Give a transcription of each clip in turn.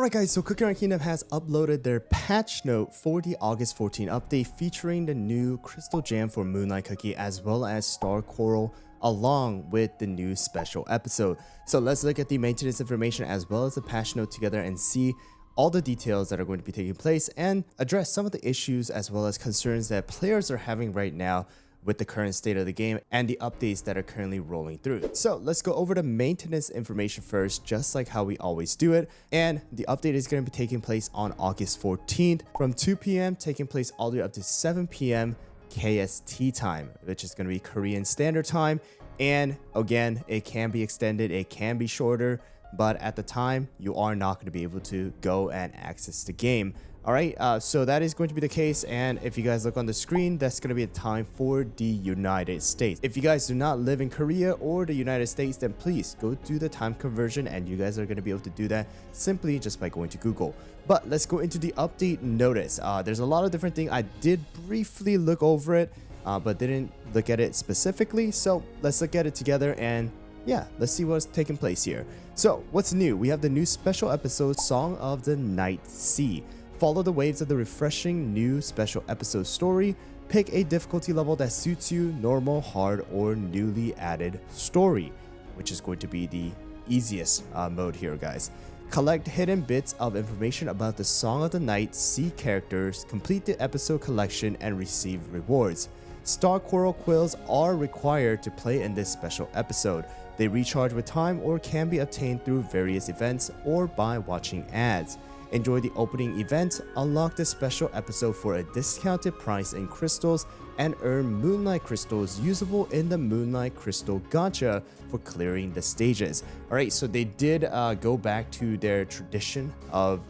Alright guys, so Cookie Kingdom has uploaded their patch note for the August 14 update featuring the new Crystal Jam for Moonlight Cookie as well as Star Coral along with the new special episode. So let's look at the maintenance information as well as the patch note together and see all the details that are going to be taking place and address some of the issues as well as concerns that players are having right now with the current state of the game and the updates that are currently rolling through. So let's go over the maintenance information first, just like how we always do it. And the update is going to be taking place on August 14th from 2 p.m. taking place all the way up to 7 p.m. KST time, which is going to be Korean Standard Time. And again, it can be extended, it can be shorter, but at the time, you are not going to be able to go and access the game. All right, so that is going to be the case, and if you guys look on the screen, that's going to be the time for the United States. If you guys do not live in Korea or the United States, then please go do the time conversion, and you guys are going to be able to do that simply just by going to Google. But let's go into the update notice. There's a lot of different things. I did briefly look over it, but didn't look at it specifically, so let's look at it together and yeah, let's see what's taking place here. So what's new? We have the new special episode, Song of the Night Sea. Follow the waves of the refreshing new special episode story. Pick a difficulty level that suits you, normal, hard, or newly added story, which is going to be the easiest mode here, guys. Collect hidden bits of information about the Song of the Night Sea characters, complete the episode collection, and receive rewards. Star Coral Quills are required to play in this special episode. They recharge with time or can be obtained through various events or by watching ads. Enjoy the opening event, unlock the special episode for a discounted price in crystals, and earn Moonlight Crystals usable in the Moonlight Crystal Gacha for clearing the stages. Alright, so they did go back to their tradition of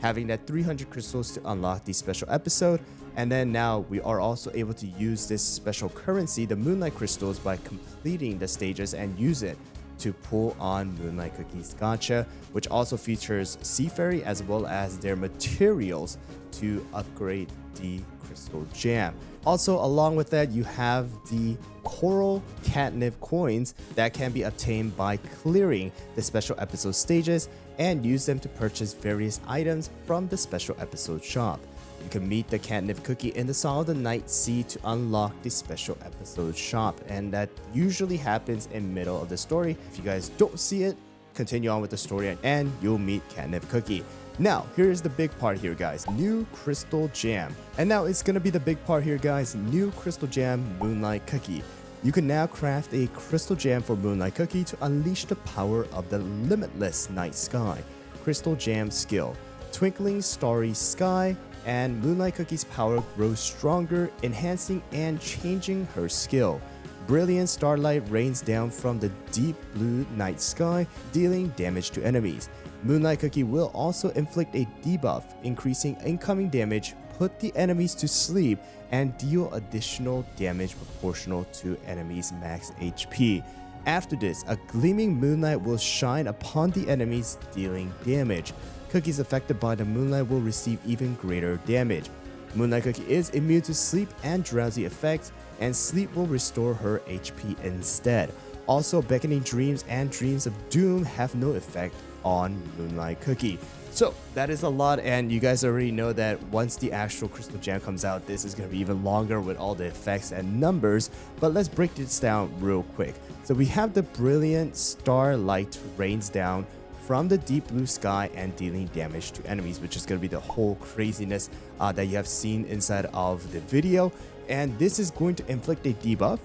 having that 300 crystals to unlock the special episode, and then now we are also able to use this special currency, the Moonlight Crystals, by completing the stages and use it to pull on Moonlight Cookie's Gacha, which also features Seaferry as well as their materials to upgrade the Crystal Jam. Also, along with that, you have the Coral Catnip coins that can be obtained by clearing the special episode stages and use them to purchase various items from the special episode shop. You can meet the Catnip Cookie in the Song of the Night Sea to unlock the special episode shop, and that usually happens in middle of the story. If you guys don't see it, continue on with the story and you'll meet Catnip Cookie. Now, here's the big part here, guys. New Crystal Jam. And now it's gonna be the big part here, guys. New Crystal Jam Moonlight Cookie. You can now craft a Crystal Jam for Moonlight Cookie to unleash the power of the limitless night sky. Crystal Jam skill. Twinkling starry sky, and Moonlight Cookie's power grows stronger, enhancing and changing her skill. Brilliant starlight rains down from the deep blue night sky, dealing damage to enemies. Moonlight Cookie will also inflict a debuff, increasing incoming damage, put the enemies to sleep, and deal additional damage proportional to enemies' max HP. After this, a gleaming moonlight will shine upon the enemies, dealing damage. Cookies affected by the moonlight will receive even greater damage. Moonlight Cookie is immune to sleep and drowsy effects, and sleep will restore her HP instead. Also, beckoning dreams and dreams of doom have no effect on Moonlight Cookie. So that is a lot, and you guys already know that once the actual Crystal Jam comes out, this is going to be even longer with all the effects and numbers, but let's break this down real quick. So we have the brilliant starlight rains down from the deep blue sky and dealing damage to enemies, which is going to be the whole craziness that you have seen inside of the video. And this is going to inflict a debuff,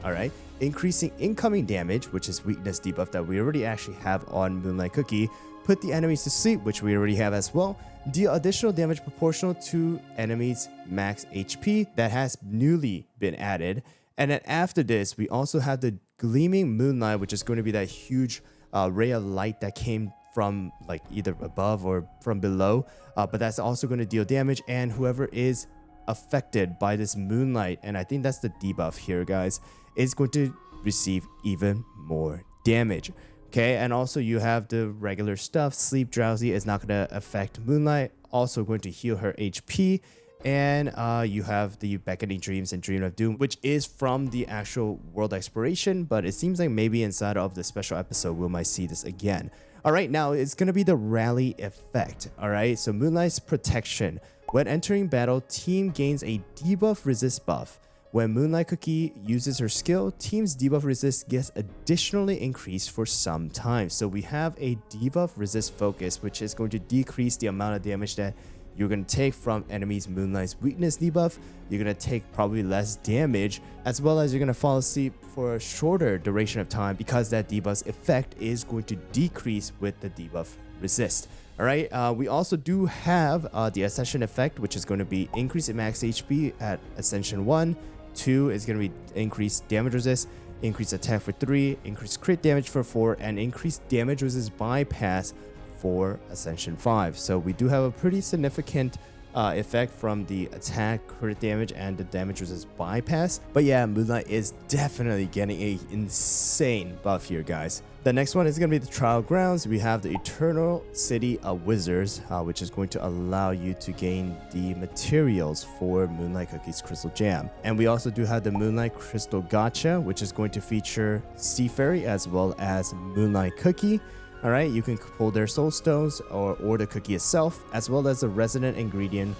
all right, increasing incoming damage, which is weakness debuff that we already actually have on Moonlight Cookie. Put the enemies to sleep, which we already have as well. Deal additional damage proportional to enemies' max HP that has newly been added. And then after this, we also have the gleaming moonlight, which is going to be that huge ray of light that came from like either above or from below, but that's also going to deal damage, and whoever is affected by this moonlight, and I think that's the debuff here, guys, is going to receive even more damage. Okay, and also you have the regular stuff. Sleep drowsy is not going to affect moonlight, also going to heal her HP. And you have the Beckoning Dreams and Dream of Doom, which is from the actual world exploration, but it seems like maybe inside of the special episode we might see this again. All right, now it's going to be the rally effect. All right, so Moonlight's protection. When entering battle, team gains a debuff resist buff. When Moonlight Cookie uses her skill, team's debuff resist gets additionally increased for some time. So we have a debuff resist focus, which is going to decrease the amount of damage that you're going to take from enemies' Moonlight's weakness debuff. You're going to take probably less damage, as well as you're going to fall asleep for a shorter duration of time because that debuff's effect is going to decrease with the debuff resist. All right, we also do have the Ascension effect, which is going to be increase in max HP at Ascension 1. 2 is going to be increased damage resist, increased attack for 3, increased crit damage for 4, and increased damage resist bypass for Ascension 5. So we do have a pretty significant effect from the attack, crit damage, and the damage resist bypass. But yeah, Moonlight is definitely getting a insane buff here, guys. The next one is going to be the Trial Grounds. We have the Eternal City of Wizards, which is going to allow you to gain the materials for Moonlight Cookie's Crystal Jam. And we also do have the Moonlight Crystal Gacha, which is going to feature Seafaring as well as Moonlight Cookie. All right, you can pull their soul stones or the cookie itself, as well as the resident ingredient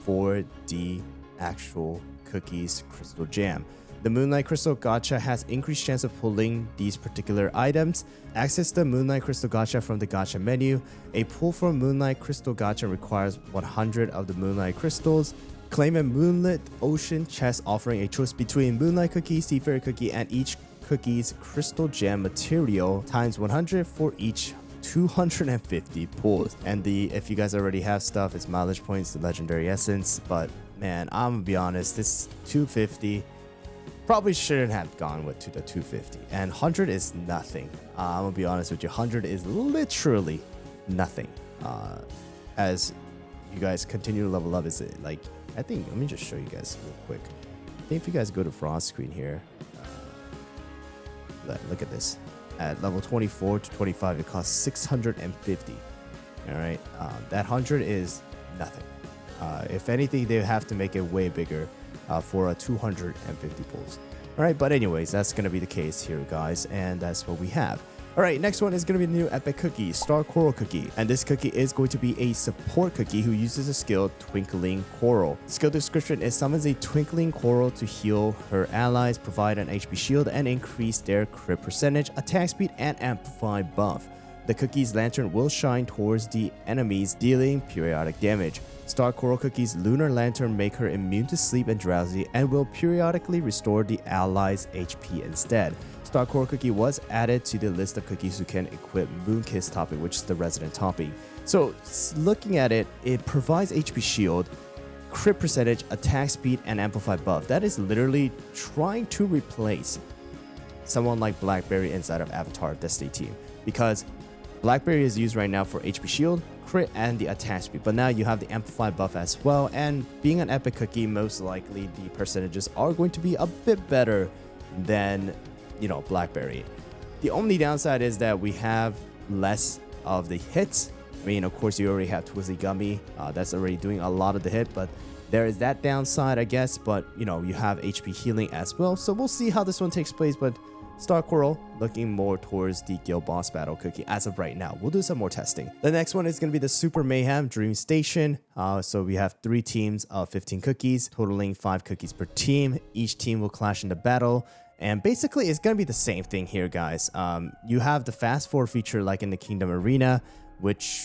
for the actual cookie's Crystal Jam. The Moonlight Crystal Gacha has increased chance of pulling these particular items. Access the Moonlight Crystal Gacha from the Gacha menu. A pull from Moonlight Crystal Gacha requires 100 of the Moonlight Crystals. Claim a Moonlit Ocean chest offering a choice between Moonlight Cookie, Seafaring Cookie, and each cookie's Crystal Jam material times 100 for each 250 pulls. And if you guys already have stuff, it's mileage points, the legendary essence. But man, I'm gonna be honest, this 250 probably shouldn't have gone with to the 250, and 100 is nothing. I'm gonna be honest with you, 100 is literally nothing. As you guys continue to level up, is it like, I think, let me just show you guys real quick. I think if you guys go to Frost screen here, look at this. At level 24 to 25, it costs 650. All right, that 100 is nothing. If anything, they have to make it way bigger for a 250 pulls. All right, but anyways, that's going to be the case here, guys, and that's what we have. All right, next one is going to be the new epic cookie, Star Coral Cookie. And this cookie is going to be a support cookie who uses the skill Twinkling Coral. Skill description is summons a Twinkling Coral to heal her allies, provide an HP shield, and increase their crit percentage, attack speed, and amplify buff. The cookie's lantern will shine towards the enemies, dealing periodic damage. Star Coral Cookie's Lunar Lantern make her immune to sleep and drowsy and will periodically restore the allies' HP instead. Star Coral Cookie was added to the list of cookies who can equip Moonkiss topping, which is the resident topping. So looking at it, it provides HP shield, crit percentage, attack speed, and amplify buff. That is literally trying to replace someone like Blackberry inside of Avatar Destiny team, because Blackberry is used right now for HP shield, crit, and the attack speed, but now you have the amplify buff as well. And being an epic cookie, most likely the percentages are going to be a bit better than, you know, Blackberry. The only downside is that we have less of the hits. I mean, of course, you already have Twizzly Gummy. That's already doing a lot of the hit, but there is that downside, I guess. But, you know, you have HP healing as well. So we'll see how this one takes place, but Star Coral looking more towards the Guild Boss Battle cookie as of right now. We'll do some more testing. The next one is going to be the Super Mayhem Dream Station. So we have 3 teams of 15 cookies, totaling 5 cookies per team. Each team will clash in the battle. And basically, it's going to be the same thing here, guys. You have the Fast Forward feature like in the Kingdom Arena, which,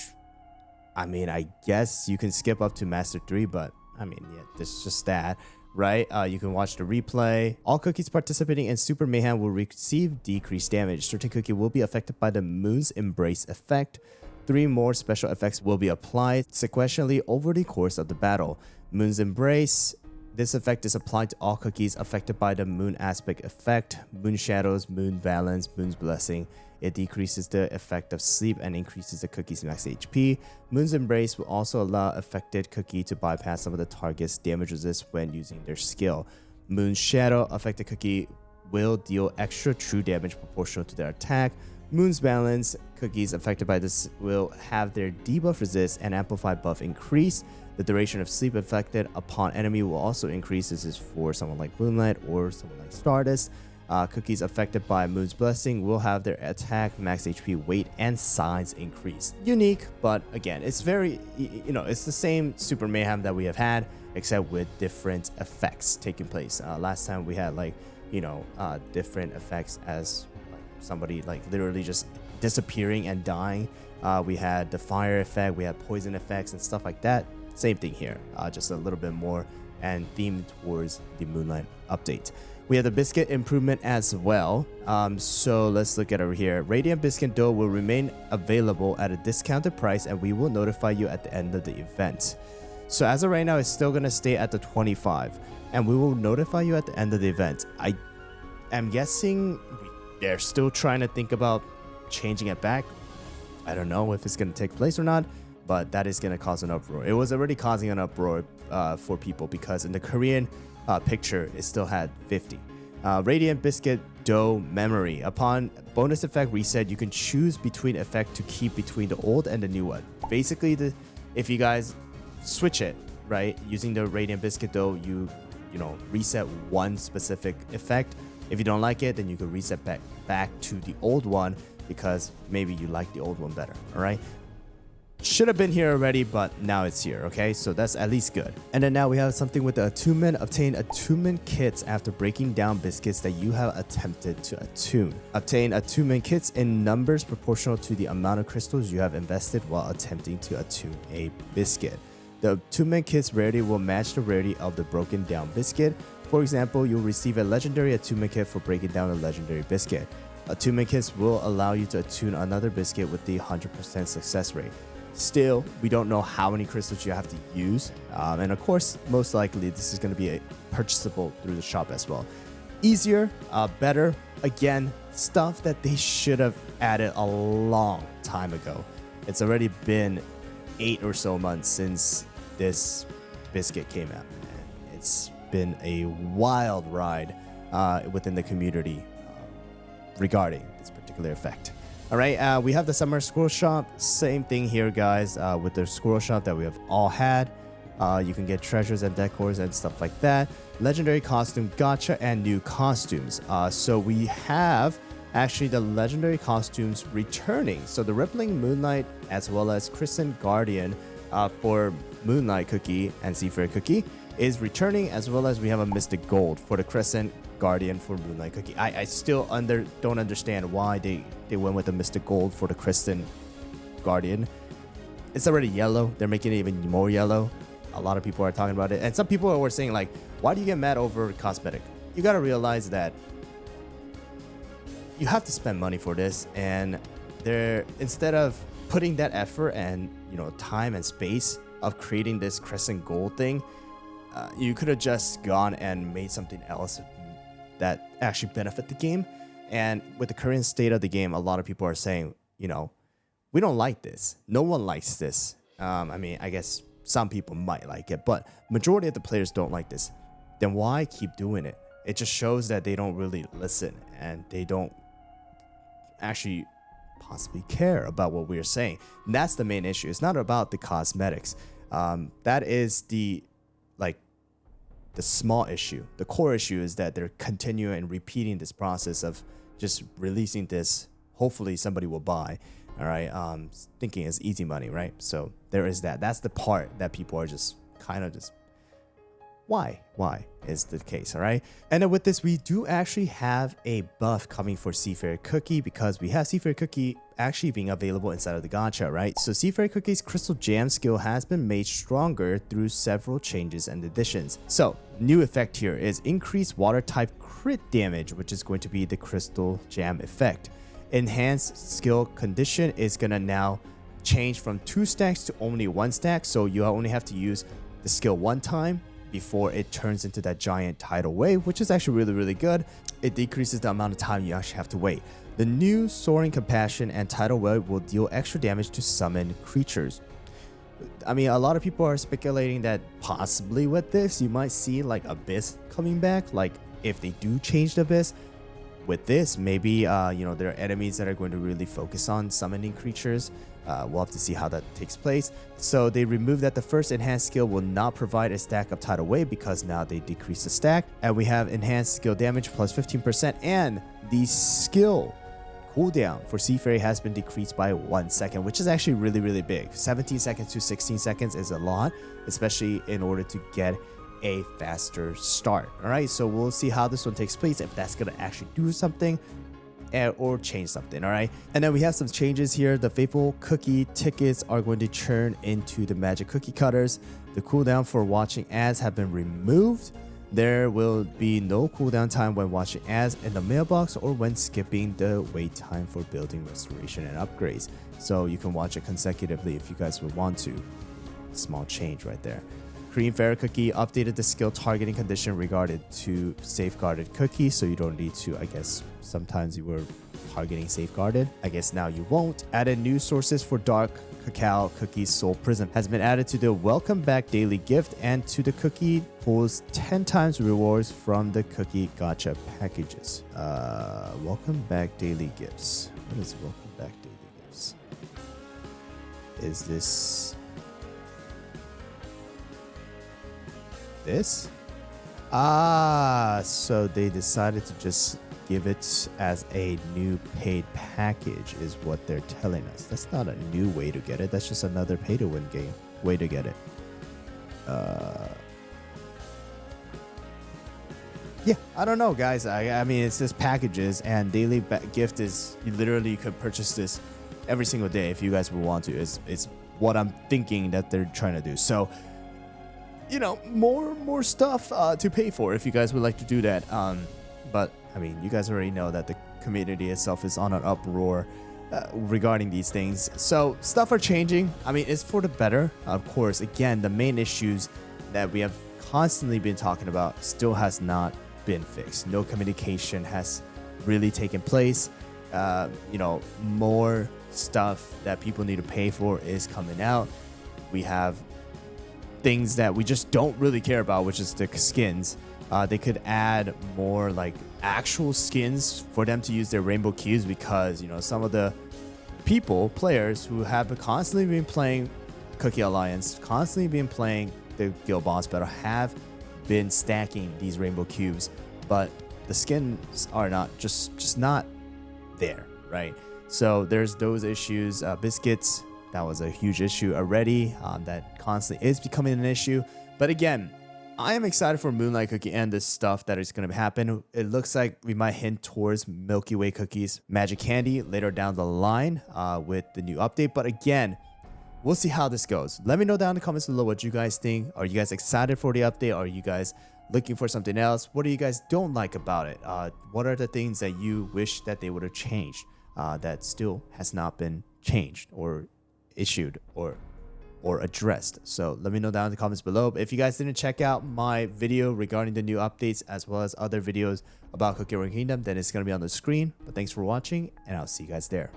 I mean, I guess you can skip up to Master 3, but I mean, yeah, it's just that. Right? You can watch the replay. All cookies participating in Super Mayhem will receive decreased damage. Certain cookie will be affected by the Moon's Embrace effect. 3 more special effects will be applied sequentially over the course of the battle. Moon's Embrace. This effect is applied to all cookies affected by the Moon Aspect effect, Moon Shadows, Moon Valence, Moon's Blessing. It decreases the effect of sleep and increases the cookie's max HP. Moon's Embrace will also allow affected cookie to bypass some of the target's damage resist when using their skill. Moon's Shadow, affected cookie will deal extra true damage proportional to their attack. Moon's Balance, cookies affected by this will have their debuff resist and amplify buff increase. The duration of sleep affected upon enemy will also increase. This is for someone like Moonlight or someone like Stardust. Cookies affected by Moon's Blessing will have their attack, max HP, weight, and size increased. Unique, but again, it's very, it's the same Super Mayhem that we have had, except with different effects taking place. Last time we had different effects as somebody literally just disappearing and dying. We had the fire effect, we had poison effects and stuff like that. Same thing here, just a little bit more and themed towards the Moonlight update. We have the biscuit improvement as well. So let's look at over here. Radiant biscuit dough will remain available at a discounted price, and we will notify you at the end of the event. So as of right now, it's still gonna stay at the 25, and we will notify you at the end of the event. I am guessing they're still trying to think about changing it back. I don't know if it's gonna take place or not, but that is gonna cause an uproar. It was already causing an uproar for people because in the Korean picture, it still had 50. Radiant biscuit dough memory. Upon bonus effect reset, you can choose between effect to keep between the old and the new one. Basically, if you guys switch it, right, using the radiant biscuit dough, you reset one specific effect. If you don't like it, then you can reset back to the old one because maybe you like the old one better. All right. Should have been here already, but now it's here, okay? So that's at least good. And then now we have something with the attunement. Obtain attunement kits after breaking down biscuits that you have attempted to attune. Obtain attunement kits in numbers proportional to the amount of crystals you have invested while attempting to attune a biscuit. The attunement kit's rarity will match the rarity of the broken down biscuit. For example, you'll receive a legendary attunement kit for breaking down a legendary biscuit. Attunement kits will allow you to attune another biscuit with the 100% success rate. Still, we don't know how many crystals you have to use. And of course, most likely this is going to be purchasable through the shop as well. Easier, better. Again, stuff that they should have added a long time ago. It's already been 8 or so months since this biscuit came out. It's been a wild ride within the community regarding this particular effect. All right, we have the summer squirrel shop. Same thing here, guys, with the squirrel shop that we have all had. You can get treasures and decors and stuff like that. Legendary costume gacha and new costumes. So we have actually the legendary costumes returning. So the Rippling Moonlight as well as Crescent Guardian for Moonlight Cookie and Seafair Cookie is returning, as well as we have a Mystic Gold for the Crescent Guardian for Moonlight Cookie. I still don't understand why they went with the Mystic Gold for the Crescent Guardian. It's already yellow. They're making it even more yellow. A lot of people are talking about it. And some people were saying, like, why do you get mad over cosmetic? You got to realize that you have to spend money for this. And instead of putting that effort and, time and space of creating this Crescent Gold thing, you could have just gone and made something else that actually benefit the game. And with the current state of the game, a lot of people are saying, we don't like this. No one likes this. I guess some people might like it, but majority of the players don't like this. Then why keep doing it? It just shows that they don't really listen and they don't actually possibly care about what we're saying. And that's the main issue. It's not about the cosmetics. That is the small issue. The core issue is that they're continuing and repeating this process of just releasing this. Hopefully somebody will buy. All right. Thinking it's easy money, right? So there is that. That's the part that people are just kind of just why is the case. All right. And then with this, we do actually have a buff coming for Seafair Cookie, because we have Seafair Cookie actually being available inside of the gacha, right? So Seafair Cookie's Crystal Jam skill has been made stronger through several changes and additions. So new effect here is increased water type crit damage, which is going to be the Crystal Jam effect. Enhanced skill condition is gonna now change from 2 stacks to only 1 stack. So you only have to use the skill 1 time before it turns into that giant tidal wave, which is actually really, really good. It decreases the amount of time you actually have to wait. The new Soaring Compassion and Tidal Wave will deal extra damage to summon creatures. A lot of people are speculating that possibly with this, you might see like Abyss coming back. Like if they do change the Abyss, with this, maybe there are enemies that are going to really focus on summoning creatures. We'll have to see how that takes place. So they removed that the first enhanced skill will not provide a stack of tidal wave because now they decrease the stack. And we have enhanced skill damage plus 15%, and the skill cooldown for Seafarer has been decreased by 1 second, which is actually really big. 17 seconds to 16 seconds is a lot, especially in order to get a faster start. All right, so we'll see how this one takes place, if that's gonna actually do something or change something. All right, and then we have some changes here. The faithful cookie tickets are going to turn into the magic cookie cutters. The cooldown for watching ads have been removed. There will be no cooldown time when watching ads in the mailbox or when skipping the wait time for building restoration and upgrades. So you can watch it consecutively if you guys would want to. Small change right there. Cream Fairy Cookie updated the skill targeting condition regarding to safeguarded cookies, so you don't need to, I guess sometimes you were targeting safeguarded. I guess now you won't. Added new sources for dark cacao cookies. Soul Prism has been added to the welcome back daily gift, and to the cookie pulls 10 times rewards from the cookie gacha packages. Welcome back daily gifts. What is welcome back daily gifts? Is this so they decided to just give it as a new paid package is what they're telling us. That's not a new way to get it. That's just another pay to win game way to get it. Yeah, I don't know, guys. I mean, it's just packages, and daily gift is you literally could purchase this every single day if you guys would want to. It's what I'm thinking that they're trying to do. So, you know, more stuff to pay for if you guys would like to do that. But I mean, you guys already know that the community itself is on an uproar regarding these things. So stuff are changing. I mean, it's for the better, of course. Again, the main issues that we have constantly been talking about still has not been fixed. No communication has really taken place. You know, more stuff that people need to pay for is coming out. We have things that we just don't really care about, which is the skins. They could add more like actual skins for them to use their rainbow cubes, because, you know, some of the players who have constantly been playing Cookie Alliance, constantly been playing the guild boss battle, have been stacking these rainbow cubes, but the skins are not just not there, right? So there's those issues. Biscuits, that was a huge issue already. That constantly is becoming an issue. But again, I am excited for Moonlight Cookie and this stuff that is going to happen. It looks like we might hint towards Milky Way Cookies Magic Candy later down the line with the new update. But again, we'll see how this goes. Let me know down in the comments below what you guys think. Are you guys excited for the update? Are you guys looking for something else? What do you guys don't like about it? What are the things that you wish that they would have changed that still has not been changed or issued or addressed? So let me know down in the comments below. If you guys didn't check out my video regarding the new updates as well as other videos about Cookie Run Kingdom, then it's going to be on the screen. But thanks for watching, and I'll see you guys there.